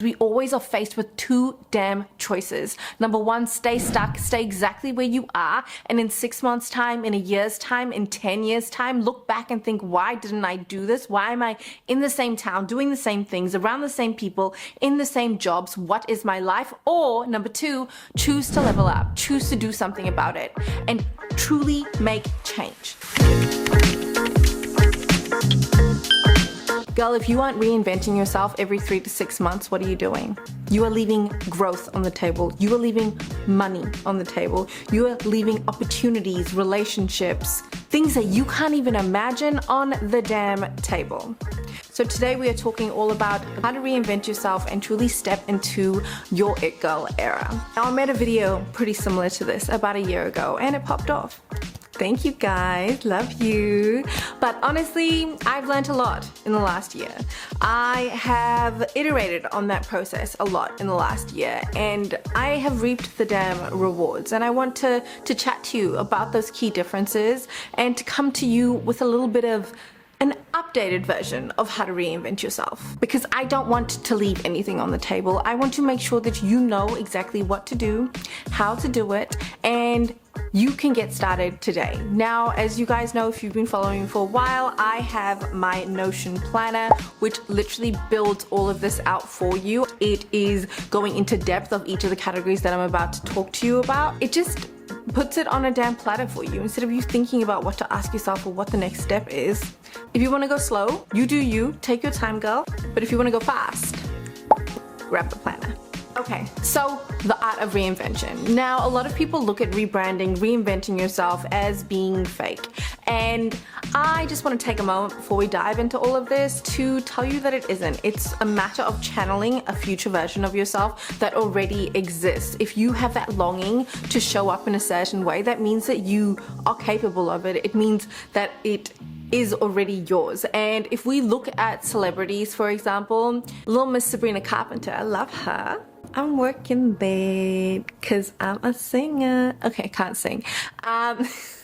We always are faced with two damn choices. Number one, stay stuck, stay exactly where you are, and in 6 months' time, in a year's time, in 10 years' time, look back and think, why didn't I do this? Why am I in the same town, doing the same things, around the same people, in the same jobs? What is my life? Or number two, choose to level up, choose to do something about it, and truly make change. Girl, if you aren't reinventing yourself every 3 to 6 months, what are you doing? You are leaving growth on the table. You are leaving money on the table. You are leaving opportunities, relationships, things that you can't even imagine on the damn table. So today we are talking all about how to reinvent yourself and truly step into your it girl era. Now, I made a video pretty similar to this about a year ago and it popped off. Thank you guys, love you. But honestly, I've learned a lot in the last year. I have iterated on that process a lot in the last year and I have reaped the damn rewards. And I want to chat to you about those key differences and to come to you with a little bit of an updated version of how to reinvent yourself. Because I don't want to leave anything on the table. I want to make sure that you know exactly what to do, how to do it, and you can get started today. Now, as you guys know, if you've been following me for a while, I have my Notion planner, which literally builds all of this out for you. It is going into depth of each of the categories that I'm about to talk to you about. It just puts it on a damn platter for you instead of you thinking about what to ask yourself or what the next step is. If you want to go slow, you do you, take your time, girl. But if you want to go fast, grab the planner. Okay, so the art of reinvention. Now, a lot of people look at rebranding, reinventing yourself as being fake. And I just want to take a moment before we dive into all of this to tell you that it isn't. It's a matter of channeling a future version of yourself that already exists. If you have that longing to show up in a certain way, that means that you are capable of it. It means that it is already yours. And if we look at celebrities, for example, little Miss Sabrina Carpenter, I love her. I'm working there because I'm a singer. Okay, I can't sing.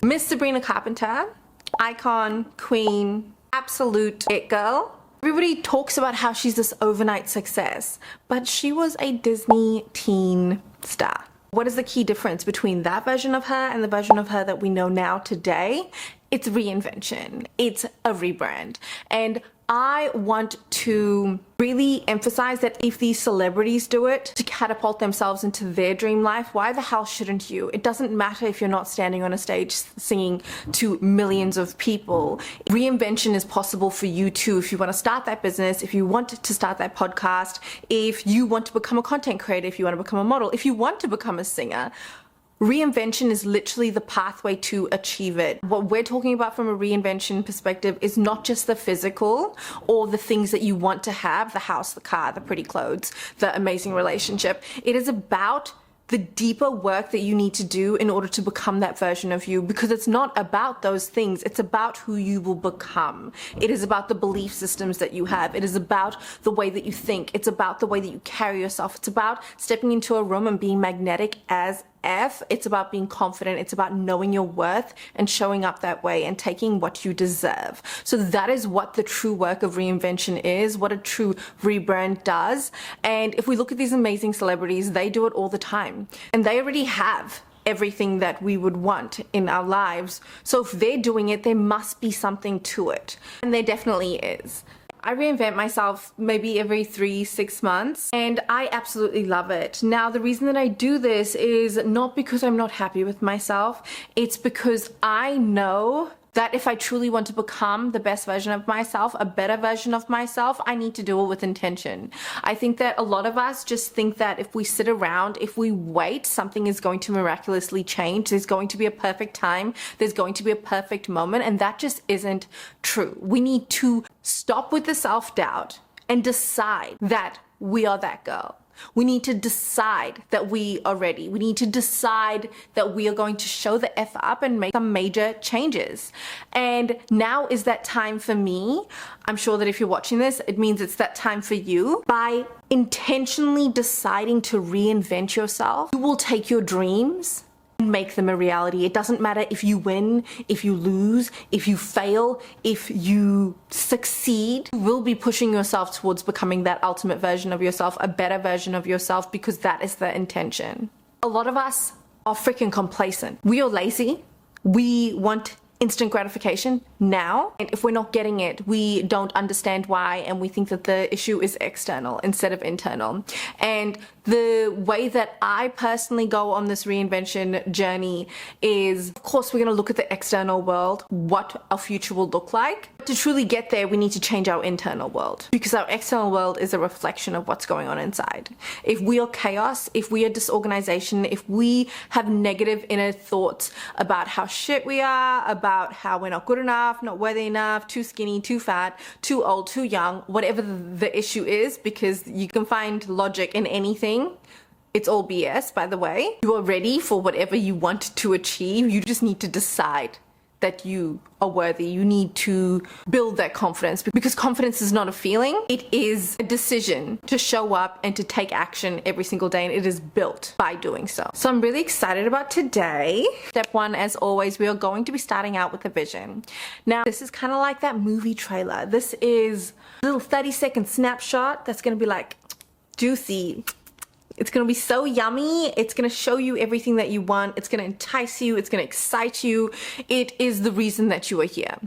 Miss Sabrina Carpenter, icon, queen, absolute it girl. Everybody talks about how she's this overnight success, but she was a Disney teen star. What is the key difference between that version of her and the version of her that we know now today? It's reinvention. It's a rebrand. And I want to really emphasize that if these celebrities do it to catapult themselves into their dream life, why the hell shouldn't you? It doesn't matter if you're not standing on a stage singing to millions of people. Reinvention is possible for you too. If you want to start that business, if you want to start that podcast, if you want to become a content creator, if you want to become a model, if you want to become a singer, reinvention is literally the pathway to achieve it. What we're talking about from a reinvention perspective is not just the physical or the things that you want to have, the house, the car, the pretty clothes, the amazing relationship. It is about the deeper work that you need to do in order to become that version of you, because it's not about those things. It's about who you will become. It is about the belief systems that you have. It is about the way that you think. It's about the way that you carry yourself. It's about stepping into a room and being magnetic as F. It's about being confident. It's about knowing your worth and showing up that way and taking what you deserve. So that is what the true work of reinvention is, what a true rebrand does. And if we look at these amazing celebrities, they do it all the time. And they already have everything that we would want in our lives. So if they're doing it, there must be something to it. And there definitely is. I reinvent myself maybe every 3-6 months and I absolutely love it. Now, the reason that I do this is not because I'm not happy with myself. It's because I know that if I truly want to become the best version of myself, a better version of myself, I need to do it with intention. I think that a lot of us just think that if we sit around, if we wait, something is going to miraculously change. There's going to be a perfect time. There's going to be a perfect moment. And that just isn't true. We need to stop with the self-doubt and decide that we are that girl. We need to decide that we are ready. We need to decide that we are going to show the F up and make some major changes. And now is that time for me. I'm sure that if you're watching this, it means it's that time for you. By intentionally deciding to reinvent yourself, you will take your dreams make them a reality. It doesn't matter if you win, if you lose, if you fail, if you succeed. You will be pushing yourself towards becoming that ultimate version of yourself, a better version of yourself, because that is the intention. A lot of us are freaking complacent. We are lazy. We want instant gratification now, and if we're not getting it, we don't understand why, and we think that the issue is external instead of internal. And the way that I personally go on this reinvention journey is, of course, we're going to look at the external world, what our future will look like. To truly get there, we need to change our internal world, because our external world is a reflection of what's going on inside. If we are chaos, if we are disorganization, if we have negative inner thoughts about how shit we are, about how we're not good enough, not worthy enough, too skinny, too fat, too old, too young, whatever the issue is, because you can find logic in anything. It's all BS, by the way. You are ready for whatever you want to achieve. You just need to decide that you are worthy. You need to build that confidence, because confidence is not a feeling. It is a decision to show up and to take action every single day, and it is built by doing so. So I'm really excited about today. Step one, as always, we are going to be starting out with a vision. Now, this is kind of like that movie trailer. This is a little 30-second snapshot that's going to be like juicy. It's going to be so yummy. It's going to show you everything that you want. It's going to entice you. It's going to excite you. It is the reason that you are here.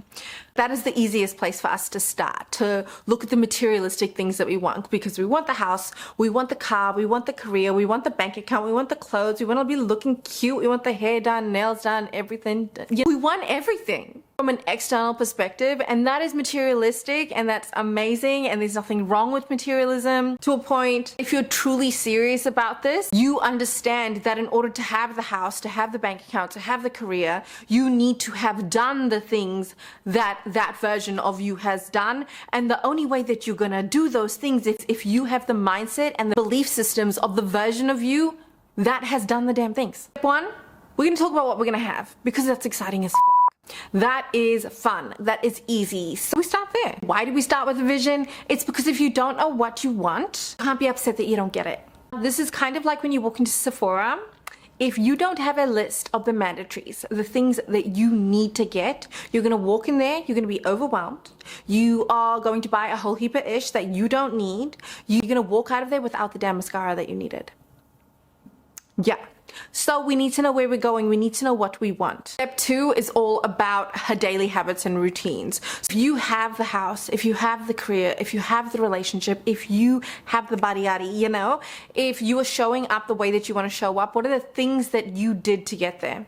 That is the easiest place for us to start, to look at the materialistic things that we want, because we want the house, we want the car, we want the career, we want the bank account, we want the clothes, we want to be looking cute, we want the hair done, nails done, everything. Yeah, we want everything from an external perspective, and that is materialistic, and that's amazing, and there's nothing wrong with materialism to a point. If you're truly serious about this, you understand that in order to have the house, to have the bank account, to have the career, you need to have done the things that version of you has done. And the only way that you're gonna do those things is if you have the mindset and the belief systems of the version of you that has done the damn things. Step one, we're gonna talk about what we're gonna have, because that's exciting as f***. That is fun. That is easy. So we start there. Why do we start with a vision? It's because if you don't know what you want, you can't be upset that you don't get it. This is kind of like when you walk into Sephora. If you don't have a list of the mandatories, the things that you need to get, you're going to walk in there, you're going to be overwhelmed. You are going to buy a whole heap of ish that you don't need. You're going to walk out of there without the damn mascara that you needed. Yeah. So we need to know where we're going. We need to know what we want. Step two is all about her daily habits and routines. So if you have the house, if you have the career, if you have the relationship, if you have the body, you know, if you are showing up the way that you want to show up, what are the things that you did to get there?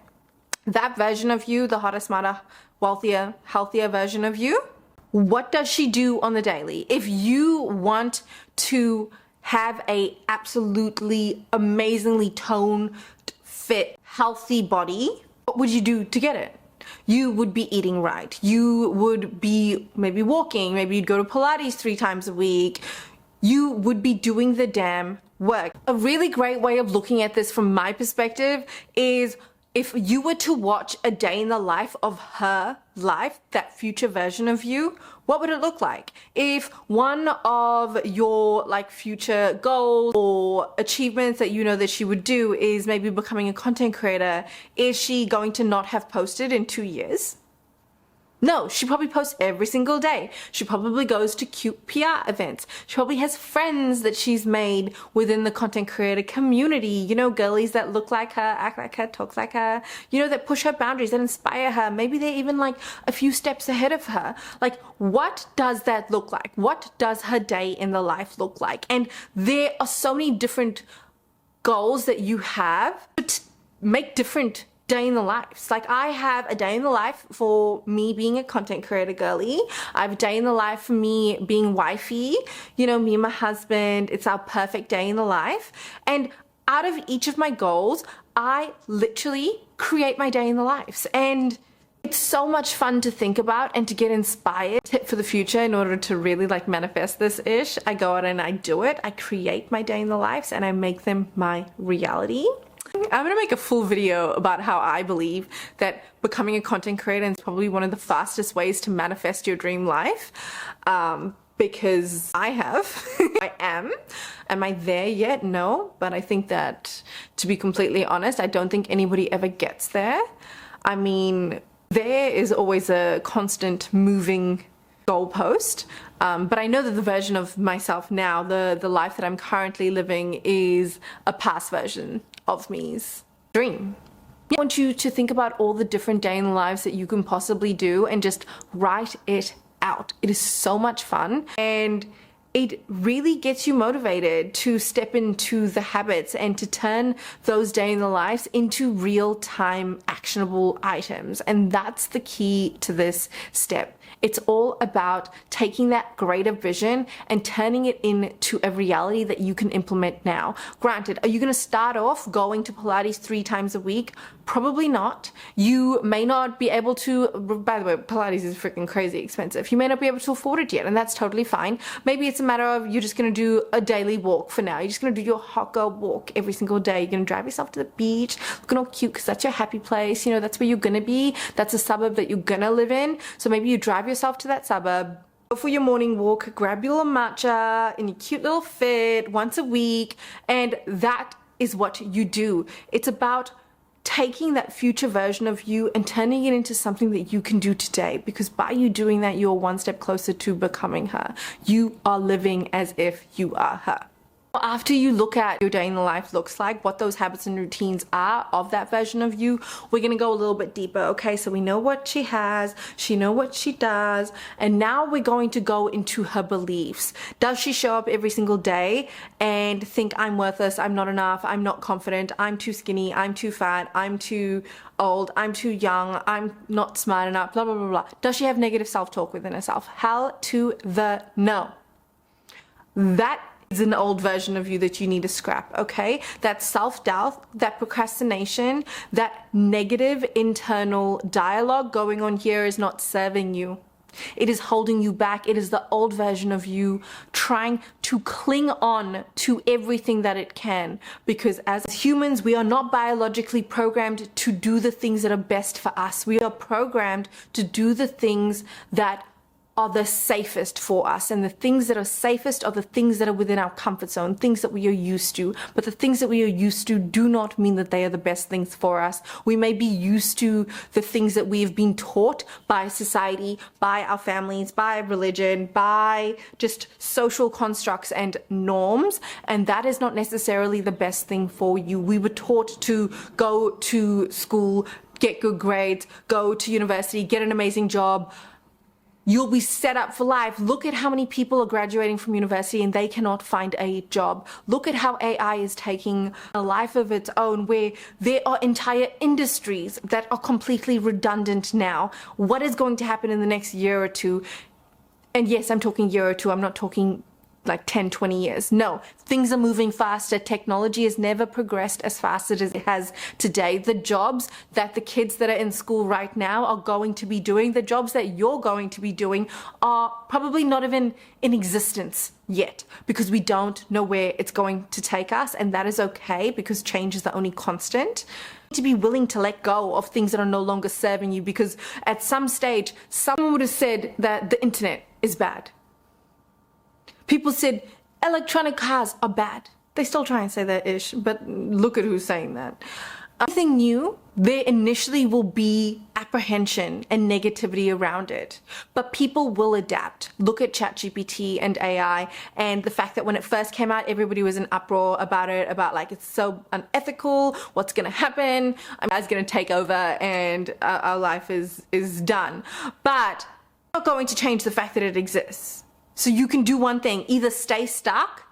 That version of you, the hotter, smarter, wealthier, healthier version of you, what does she do on the daily? If you want to have a absolutely amazingly toned, fit, healthy body, what would you do to get it? You would be eating right. You would be maybe walking, maybe you'd go to Pilates 3 times a week. You would be doing the damn work. A really great way of looking at this from my perspective is, if you were to watch a day in the life of her life, that future version of you, what would it look like? If one of your future goals or achievements that you know that she would do is maybe becoming a content creator, is she going to not have posted in 2 years? No, she probably posts every single day. She probably goes to cute PR events. She probably has friends that she's made within the content creator community. You know, girlies that look like her, act like her, talk like her, you know, that push her boundaries, that inspire her. Maybe they're even a few steps ahead of her. What does that look like? What does her day in the life look like? And there are so many different goals that you have to make different day in the life. I have a day in the life for me being a content creator girly. I have a day in the life for me being wifey, you know, me and my husband. It's our perfect day in the life. And out of each of my goals, I literally create my day in the lives. And it's so much fun to think about and to get inspired. Tip for the future, in order to really manifest this ish, I go out and I do it. I create my day in the lives and I make them my reality. I'm gonna make a full video about how I believe that becoming a content creator is probably one of the fastest ways to manifest your dream life. because I have. I am. Am I there yet? No. But I think that, to be completely honest, I don't think anybody ever gets there. I mean, there is always a constant moving goalpost. But I know that the version of myself now, the life that I'm currently living, is a past version of me's dream. I want you to think about all the different day in the lives that you can possibly do and just write it out. It is so much fun, and it really gets you motivated to step into the habits and to turn those day in the lives into real-time actionable items. And that's the key to this step. It's all about taking that greater vision and turning it into a reality that you can implement now. Granted, are you going to start off going to Pilates 3 times a week? Probably not. You may not be able to, by the way, Pilates is freaking crazy expensive. You may not be able to afford it yet, and that's totally fine. Maybe it's a matter of you're just going to do a daily walk for now. You're just going to do your hot girl walk every single day. You're going to drive yourself to the beach, looking all cute because that's your happy place. You know, that's where you're going to be. That's a suburb that you're going to live in. So maybe you drive yourself to that suburb, go for your morning walk, grab your little matcha in your cute little fit once a week, and that is what you do. It's about taking that future version of you and turning it into something that you can do today, because by you doing that, you're one step closer to becoming her. You are living as if you are her. After you look at your day in the life looks like, what those habits and routines are of that version of you, we're going to go a little bit deeper. Okay, so we know what she has, she know what she does, and now we're going to go into her beliefs. Does she show up every single day and think, I'm worthless, I'm not enough, I'm not confident, I'm too skinny, I'm too fat, I'm too old, I'm too young, I'm not smart enough, blah, blah, blah, blah. Does she have negative self-talk within herself? Hell to the no. That is an old version of you that you need to scrap, okay? That self-doubt, that procrastination, that negative internal dialogue going on here is not serving you. It is holding you back. It is the old version of you trying to cling on to everything that it can. Because as humans, we are not biologically programmed to do the things that are best for us. We are programmed to do the things that are the safest for us, and the things that are safest are the things that are within our comfort zone, things that we are used to. But the things that we are used to do not mean that they are the best things for us. We may be used to the things that we have been taught by society, by our families, by religion, by just social constructs and norms, and that is not necessarily the best thing for you. We were taught to go to school, get good grades, go to university, get an amazing job. You'll be set up for life. Look at how many people are graduating from university and they cannot find a job. Look at how AI is taking a life of its own, where there are entire industries that are completely redundant now. What is going to happen in the next year or two? And yes, I'm talking year or two. I'm not talking like 10, 20 years. No, things are moving faster. Technology has never progressed as fast as it has today. The jobs that the kids that are in school right now are going to be doing, the jobs that you're going to be doing, are probably not even in existence yet, because we don't know where it's going to take us, and that is okay, because change is the only constant. To be willing to let go of things that are no longer serving you, because at some stage, someone would have said that the internet is bad. People said electronic cars are bad. They still try and say that ish, but look at who's saying that. Anything new, there initially will be apprehension and negativity around it, but people will adapt. Look at ChatGPT and AI, and the fact that when it first came out, everybody was in uproar about it, about like, it's so unethical, what's gonna happen, it's gonna take over and our life is done. But it's not going to change the fact that it exists. So you can do one thing, either stay stuck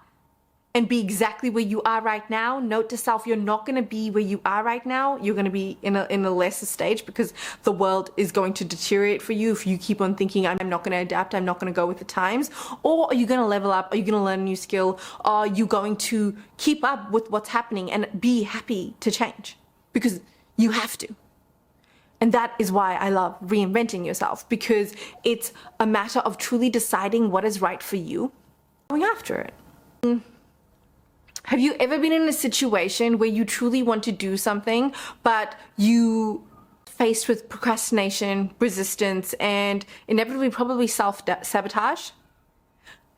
and be exactly where you are right now. Note to self, you're not going to be where you are right now. You're going to be in a lesser stage, because the world is going to deteriorate for you if you keep on thinking, I'm not going to adapt, I'm not going to go with the times. Or are you going to level up? Are you going to learn a new skill? Are you going to keep up with what's happening and be happy to change? Because you have to. And that is why I love reinventing yourself, because it's a matter of truly deciding what is right for you, going after it. Have you ever been in a situation where you truly want to do something, but you faced with procrastination, resistance, and inevitably probably self-sabotage?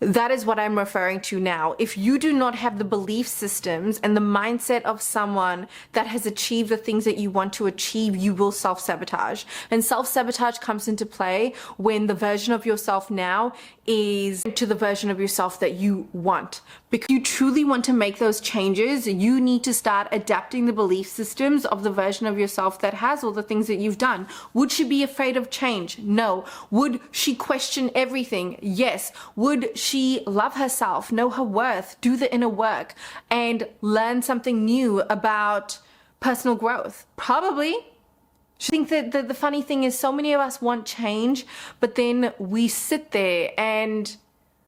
That is what I'm referring to now. If you do not have the belief systems and the mindset of someone that has achieved the things that you want to achieve, you will self-sabotage. And self-sabotage comes into play when the version of yourself now is to the version of yourself that you want. Because you truly want to make those changes, you need to start adapting the belief systems of the version of yourself that has all the things that you've done. Would she be afraid of change? No. Would she question everything? Yes. Would she love herself, know her worth, do the inner work, and learn something new about personal growth? Probably. I think that the funny thing is so many of us want change, but then we sit there and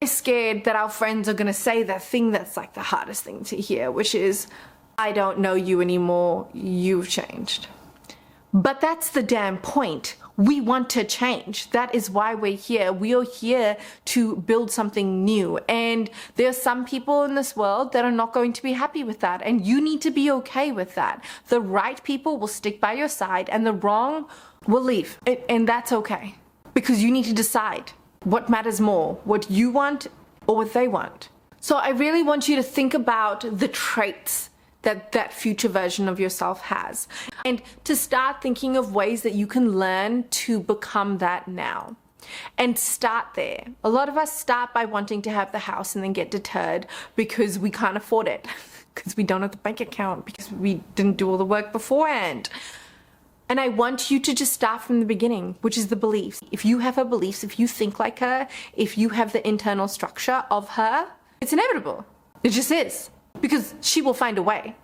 we're scared that our friends are going to say that thing that's like the hardest thing to hear, which is, I don't know you anymore, you've changed. But that's the damn point. We want to change. That is why we're here. We are here to build something new. And there are some people in this world that are not going to be happy with that. And you need to be okay with that. The right people will stick by your side and the wrong will leave. And that's okay. Because you need to decide what matters more, what you want or what they want. So I really want you to think about the traits that future version of yourself has, and to start thinking of ways that you can learn to become that now. And start there. A lot of us start by wanting to have the house and then get deterred because we can't afford it, because we don't have the bank account, because we didn't do all the work beforehand. And I want you to just start from the beginning, which is the beliefs. If you have her beliefs, if you think like her, if you have the internal structure of her, it's inevitable. It just is. Because she will find a way.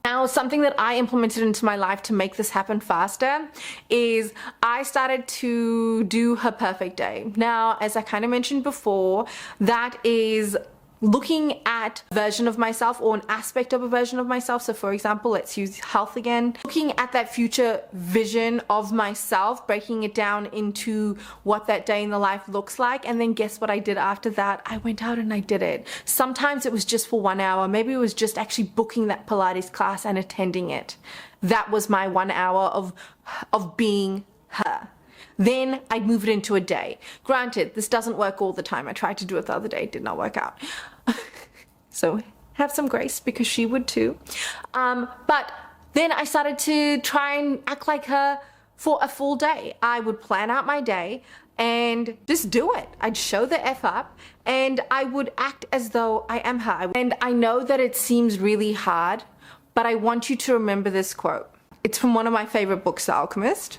Now, something that I implemented into my life to make this happen faster is I started to do her perfect day. Now, as I kind of mentioned before, that is looking at a version of myself or an aspect of a version of myself. So for example, let's use health again. Looking at that future vision of myself, breaking it down into what that day in the life looks like. And then guess what I did after that? I went out and I did it. Sometimes it was just for 1 hour. Maybe it was just actually booking that Pilates class and attending it. That was my 1 hour of being her. Then I'd move it into a day. Granted, this doesn't work all the time. I tried to do it the other day, it did not work out. So have some grace, because she would too. But then I started to try and act like her for a full day. I would plan out my day and just do it. I'd show the F up and I would act as though I am her. And I know that it seems really hard, but I want you to remember this quote. It's from one of my favorite books, The Alchemist.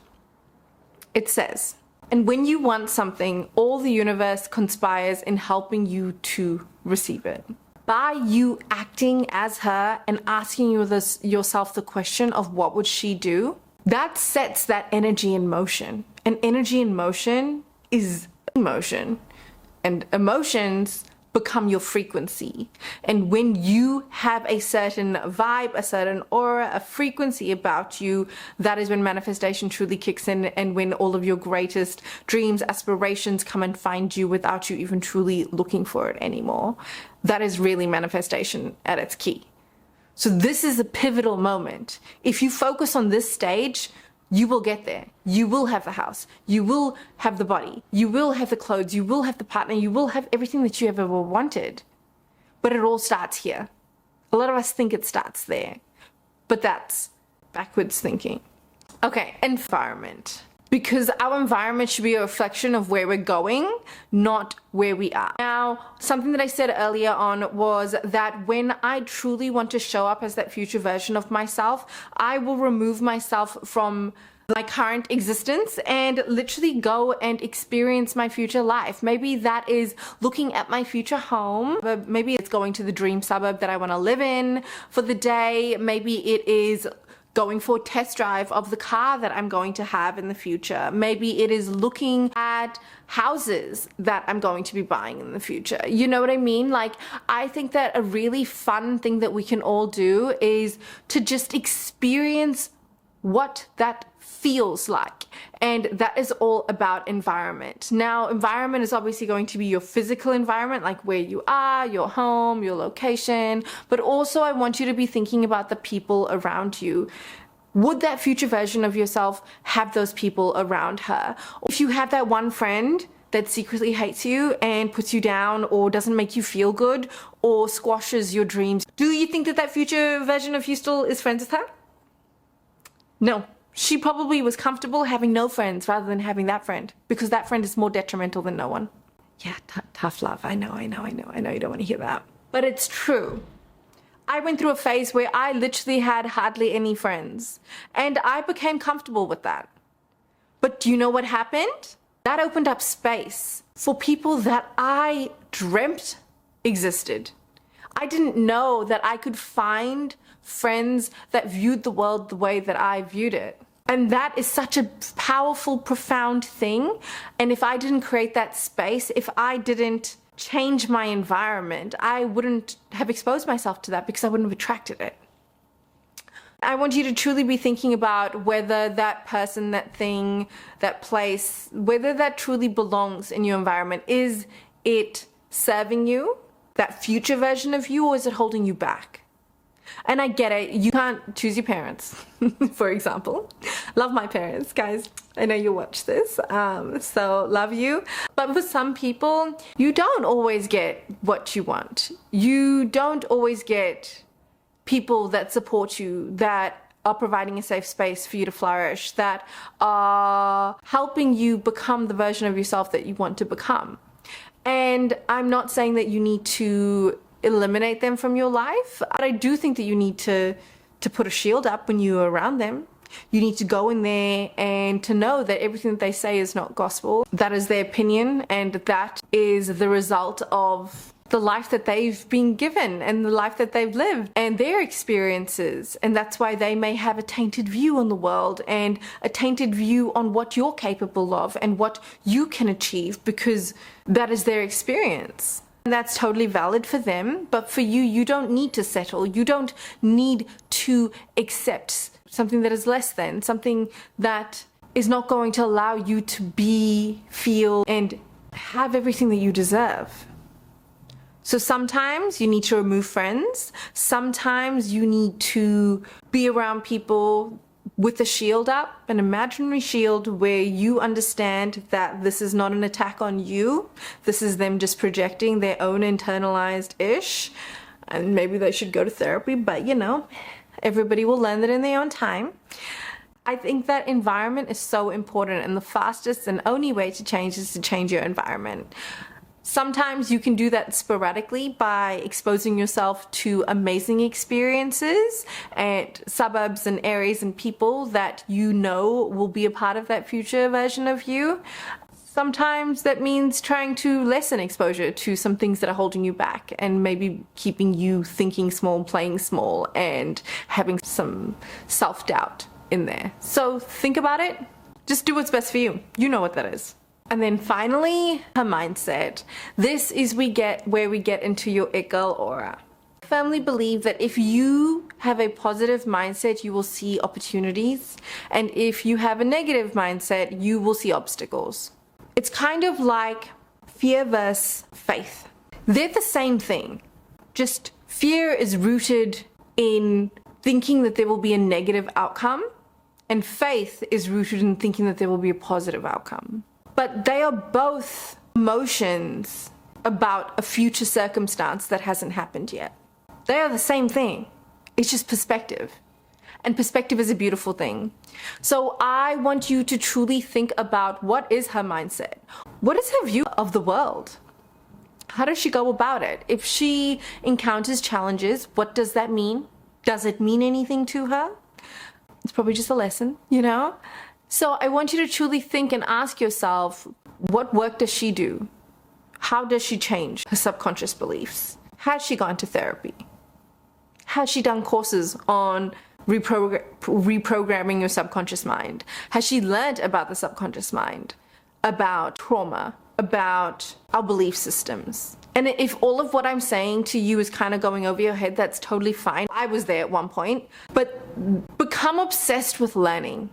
It says, and when you want something, all the universe conspires in helping you to receive it. By you acting as her and asking yourself the question of what would she do, that sets that energy in motion. And energy in motion is emotion. And emotions become your frequency. And when you have a certain vibe, a certain aura, a frequency about you, that is when manifestation truly kicks in, and when all of your greatest dreams, aspirations come and find you without you even truly looking for it anymore. That is really manifestation at its key. So this is a pivotal moment. If you focus on this stage, you will get there. You will have the house. You will have the body. You will have the clothes. You will have the partner. You will have everything that you have ever wanted. But it all starts here. A lot of us think it starts there, but that's backwards thinking. Okay, environment. Because our environment should be a reflection of where we're going, not where we are. Now, something that I said earlier on was that when I truly want to show up as that future version of myself, I will remove myself from my current existence and literally go and experience my future life. Maybe that is looking at my future home, but maybe it's going to the dream suburb that I want to live in for the day. Maybe it is going for a test drive of the car that I'm going to have in the future. Maybe it is looking at houses that I'm going to be buying in the future. You know what I mean? Like, I think that a really fun thing that we can all do is to just experience what that feels like. And that is all about environment. Now, environment is obviously going to be your physical environment, like where you are, your home, your location, but also I want you to be thinking about the people around you. Would that future version of yourself have those people around her? If you have that one friend that secretly hates you and puts you down or doesn't make you feel good or squashes your dreams, do you think that that future version of you still is friends with her? No. She probably was comfortable having no friends rather than having that friend, because that friend is more detrimental than no one. Yeah, tough love. I know you don't want to hear that. But it's true. I went through a phase where I literally had hardly any friends, and I became comfortable with that. But do you know what happened? That opened up space for people that I dreamt existed. I didn't know that I could find friends that viewed the world the way that I viewed it. And that is such a powerful, profound thing. And if I didn't create that space, if I didn't change my environment, I wouldn't have exposed myself to that because I wouldn't have attracted it. I want you to truly be thinking about whether that person, that thing, that place, whether that truly belongs in your environment. Is it serving you, that future version of you, or is it holding you back? And I get it, you can't choose your parents, for example. Love my parents, guys. I know you watch this, so love you. But for some people, you don't always get what you want. You don't always get people that support you, that are providing a safe space for you to flourish, that are helping you become the version of yourself that you want to become. And I'm not saying that you need to eliminate them from your life, but I do think that you need to put a shield up when you're around them. You need to go in there and to know that everything that they say is not gospel. That is their opinion, and that is the result of the life that they've been given and the life that they've lived and their experiences. And that's why they may have a tainted view on the world and a tainted view on what you're capable of and what you can achieve, because that is their experience. And that's totally valid for them, but for you, you don't need to settle. You don't need to accept something that is less than, something that is not going to allow you to be, feel, and have everything that you deserve. So sometimes you need to remove friends. Sometimes you need to be around people with a shield up, an imaginary shield where you understand that this is not an attack on you. This is them just projecting their own internalized ish. And maybe they should go to therapy, but you know, everybody will learn that in their own time. I think that environment is so important, and the fastest and only way to change is to change your environment. Sometimes you can do that sporadically by exposing yourself to amazing experiences and suburbs and areas and people that you know will be a part of that future version of you. Sometimes that means trying to lessen exposure to some things that are holding you back and maybe keeping you thinking small, playing small, and having some self-doubt in there. So think about it. Just do what's best for you. You know what that is. And then finally, her mindset. This is where we get into your it girl aura. I firmly believe that if you have a positive mindset, you will see opportunities. And if you have a negative mindset, you will see obstacles. It's kind of like fear versus faith. They're the same thing. Just fear is rooted in thinking that there will be a negative outcome, and faith is rooted in thinking that there will be a positive outcome. But they are both emotions about a future circumstance that hasn't happened yet. They are the same thing. It's just perspective. And perspective is a beautiful thing. So I want you to truly think about, what is her mindset? What is her view of the world? How does she go about it? If she encounters challenges, what does that mean? Does it mean anything to her? It's probably just a lesson, you know? So I want you to truly think and ask yourself, what work does she do? How does she change her subconscious beliefs? Has she gone to therapy? Has she done courses on reprogramming your subconscious mind? Has she learned about the subconscious mind, about trauma, about our belief systems? And if all of what I'm saying to you is kind of going over your head, that's totally fine. I was there at one point, but become obsessed with learning.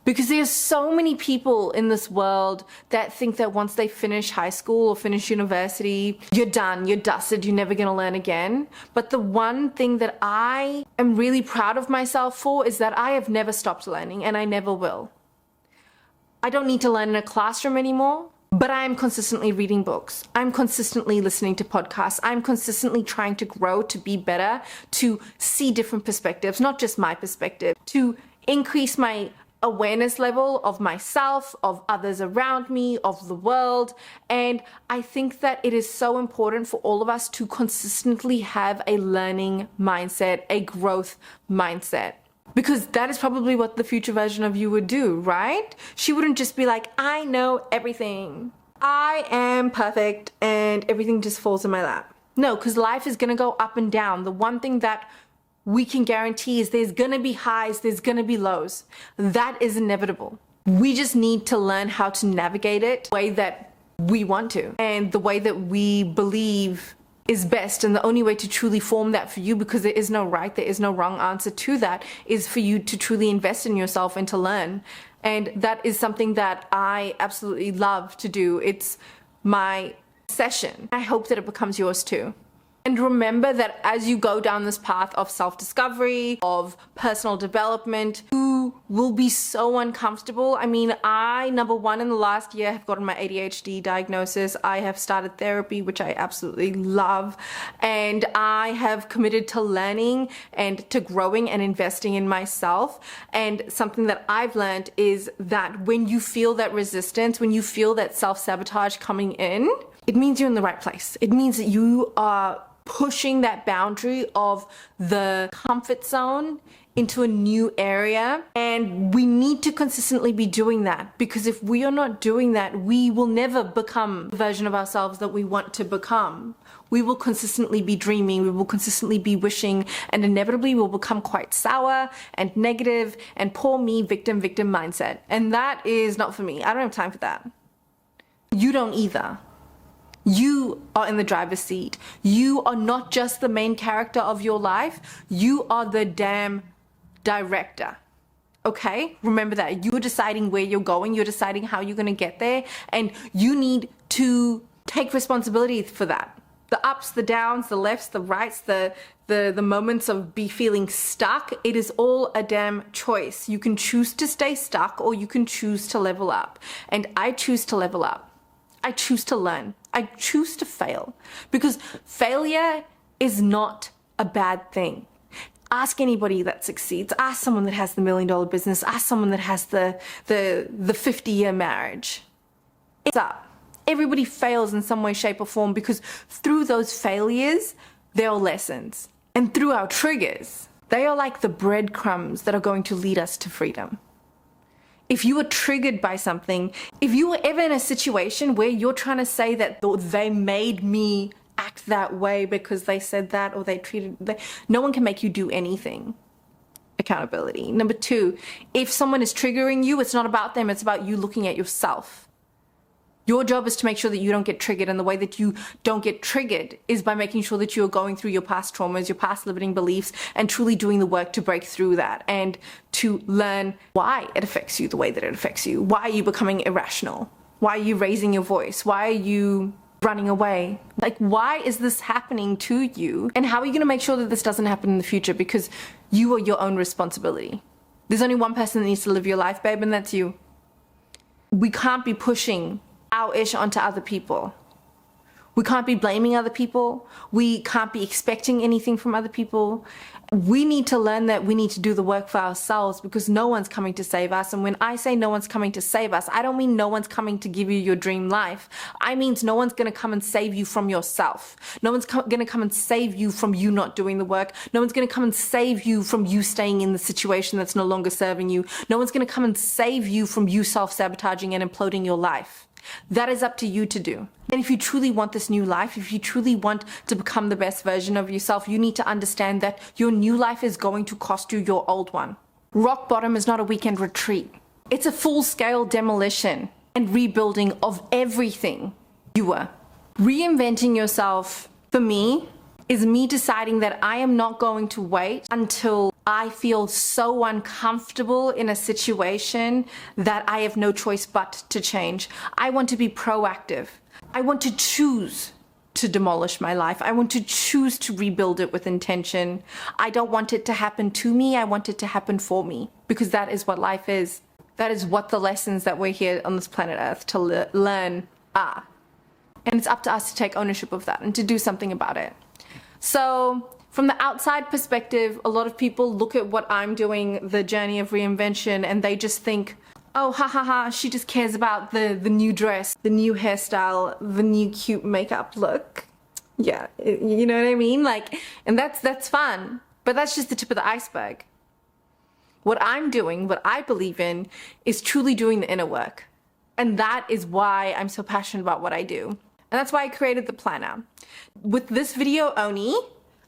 Because there's so many people in this world that think that once they finish high school or finish university, you're done, you're dusted, you're never gonna learn again. But the one thing that I am really proud of myself for is that I have never stopped learning, and I never will. I don't need to learn in a classroom anymore. But I'm consistently reading books. I'm consistently listening to podcasts. I'm consistently trying to grow, to be better, to see different perspectives, not just my perspective, to increase my awareness level of myself, of others around me, of the world. And I think that it is so important for all of us to consistently have a learning mindset, a growth mindset. Because that is probably what the future version of you would do, right? She wouldn't just be like, I know everything. I am perfect and everything just falls in my lap. No, because life is going to go up and down. The one thing that we can guarantee is there's going to be highs, there's going to be lows. That is inevitable. We just need to learn how to navigate it the way that we want to and the way that we believe is best. And the only way to truly form that for you, because there is no right, there is no wrong answer to that, is for you to truly invest in yourself and to learn. And that is something that I absolutely love to do. It's my session. I hope that it becomes yours too. And remember that as you go down this path of self-discovery, of personal development, you will be so uncomfortable. I mean, number one, in the last year, have gotten my ADHD diagnosis. I have started therapy, which I absolutely love. And I have committed to learning and to growing and investing in myself. And something that I've learned is that when you feel that resistance, when you feel that self-sabotage coming in, it means you're in the right place. It means that you are pushing that boundary of the comfort zone into a new area. And we need to consistently be doing that, because if we are not doing that, we will never become the version of ourselves that we want to become. We will consistently be dreaming, we will consistently be wishing, and inevitably we'll become quite sour and negative and poor me, victim mindset. And that is not for me. I don't have time for that. You don't either. You are in the driver's seat. You are not just the main character of your life. You are the damn director. Okay? Remember that. You're deciding where you're going. You're deciding how you're going to get there. And you need to take responsibility for that. The ups, the downs, the lefts, the rights, the moments of feeling stuck. It is all a damn choice. You can choose to stay stuck or you can choose to level up. And I choose to level up. I choose to learn. I choose to fail, because failure is not a bad thing. Ask anybody that succeeds. Ask someone that has the $1 million business. Ask someone that has the 50-year marriage. It's up. Everybody fails in some way, shape, or form, because through those failures, there are lessons. And through our triggers, they are like the breadcrumbs that are going to lead us to freedom. If you were triggered by something, if you were ever in a situation where you're trying to say that they made me act that way because they said that or they treated, no one can make you do anything. Accountability. Number two, if someone is triggering you, it's not about them, it's about you looking at yourself. Your job is to make sure that you don't get triggered, and the way that you don't get triggered is by making sure that you're going through your past traumas, your past limiting beliefs, and truly doing the work to break through that and to learn why it affects you the way that it affects you. Why are you becoming irrational? Why are you raising your voice? Why are you running away? Like, why is this happening to you? And how are you going to make sure that this doesn't happen in the future? Because you are your own responsibility. There's only one person that needs to live your life, babe, and that's you. We can't be pushing our ish onto other people. We can't be blaming other people. We can't be expecting anything from other people. We need to learn that we need to do the work for ourselves, because no one's coming to save us. And when I say no one's coming to save us, I don't mean no one's coming to give you your dream life. I mean no one's going to come and save you from yourself. No one's going to come and save you from you not doing the work. No one's going to come and save you from you staying in the situation that's no longer serving you. No one's going to come and save you from you self-sabotaging and imploding your life. That is up to you to do. And if you truly want this new life, if you truly want to become the best version of yourself, you need to understand that your new life is going to cost you your old one. Rock bottom is not a weekend retreat. It's a full-scale demolition and rebuilding of everything you were. Reinventing yourself, for me, is me deciding that I am not going to wait until I feel so uncomfortable in a situation that I have no choice but to change. I want to be proactive. I want to choose to demolish my life. I want to choose to rebuild it with intention. I don't want it to happen to me. I want it to happen for me, because that is what life is. That is what the lessons that we're here on this planet Earth to learn are. And it's up to us to take ownership of that and to do something about it. So from the outside perspective, a lot of people look at what I'm doing, the journey of reinvention, and they just think, oh, ha ha ha, she just cares about the new dress, the new hairstyle, the new cute makeup look. Yeah, you know what I mean? Like, and that's fun, but that's just the tip of the iceberg. What I'm doing, what I believe in, is truly doing the inner work. And that is why I'm so passionate about what I do. And that's why I created the planner. With this video only,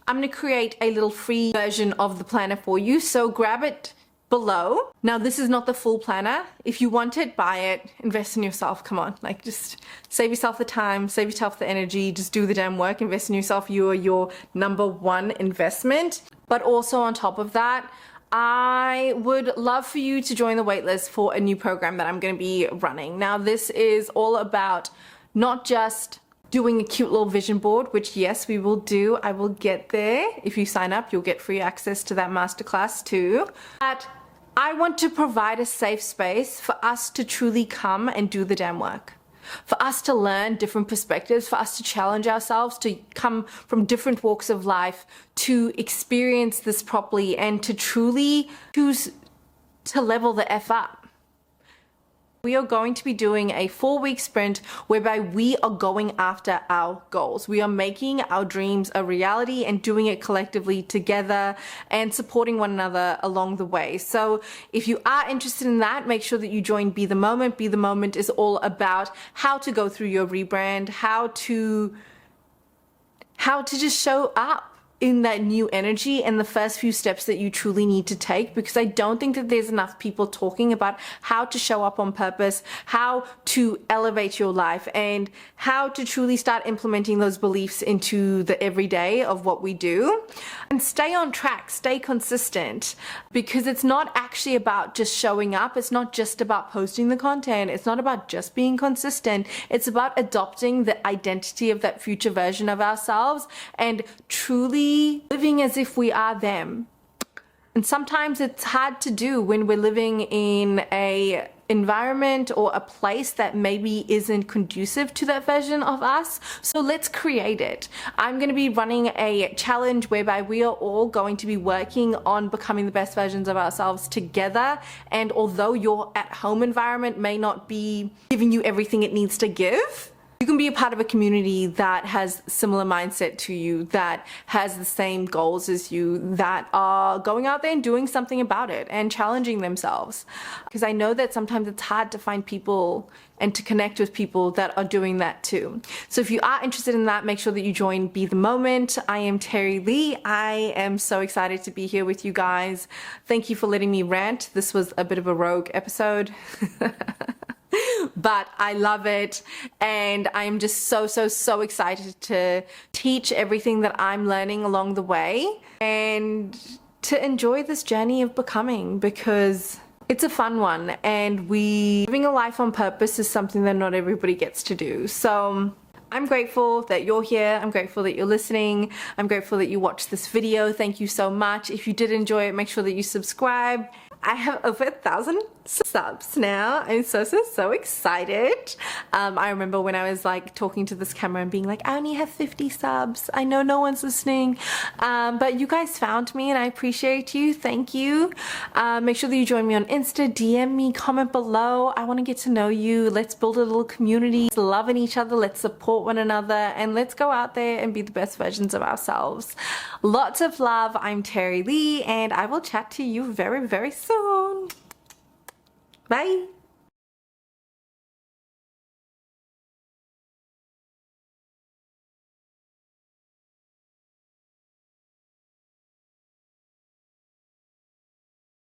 I'm going to create a little free version of the planner for you. So grab it below. Now, this is not the full planner. If you want it, buy it, invest in yourself. Come on, like, just save yourself the time, save yourself the energy, just do the damn work, invest in yourself. You are your #1 investment. But also on top of that, I would love for you to join the waitlist for a new program that I'm going to be running. Now, this is all about not just doing a cute little vision board, which yes, we will do. I will get there. If you sign up, you'll get free access to that masterclass too. But I want to provide a safe space for us to truly come and do the damn work. For us to learn different perspectives, for us to challenge ourselves, to come from different walks of life, to experience this properly, and to truly choose to level the F up. We are going to be doing a 4-week sprint whereby we are going after our goals. We are making our dreams a reality and doing it collectively together and supporting one another along the way. So if you are interested in that, make sure that you join Be the Moment. Be the Moment is all about how to go through your rebrand, how to just show up in that new energy and the first few steps that you truly need to take, because I don't think that there's enough people talking about how to show up on purpose, how to elevate your life, and how to truly start implementing those beliefs into the everyday of what we do. And stay on track, stay consistent, because it's not actually about just showing up. It's not just about posting the content. It's not about just being consistent. It's about adopting the identity of that future version of ourselves and truly living as if we are them. And sometimes it's hard to do when we're living in a environment or a place that maybe isn't conducive to that version of us. So let's create it. I'm going to be running a challenge whereby we are all going to be working on becoming the best versions of ourselves together. And although your at-home environment may not be giving you everything it needs to give, you can be a part of a community that has similar mindset to you, that has the same goals as you, that are going out there and doing something about it and challenging themselves. Because I know that sometimes it's hard to find people and to connect with people that are doing that too. So if you are interested in that, make sure that you join Be the Moment. I am Terri-Leigh. I am so excited to be here with you guys. Thank you for letting me rant. This was a bit of a rogue episode. But I love it, and I'm just so excited to teach everything that I'm learning along the way and to enjoy this journey of becoming, because it's a fun one, and living a life on purpose is something that not everybody gets to do. So I'm grateful that you're here. I'm grateful that you're listening. I'm grateful that you watched this video. Thank you so much. If you did enjoy it, make sure that you subscribe. I have over 1,000 subs now. I'm so excited. I remember when I was like talking to this camera and being like, I only have 50 subs. I know no one's listening, but you guys found me and I appreciate you. Thank you. Make sure that you join me on Insta, DM me, comment below. I want to get to know you. Let's build a little community, loving each other. Let's support one another, and let's go out there and be the best versions of ourselves. Lots of love. I'm Terri-Leigh, and I will chat to you very soon. Bye.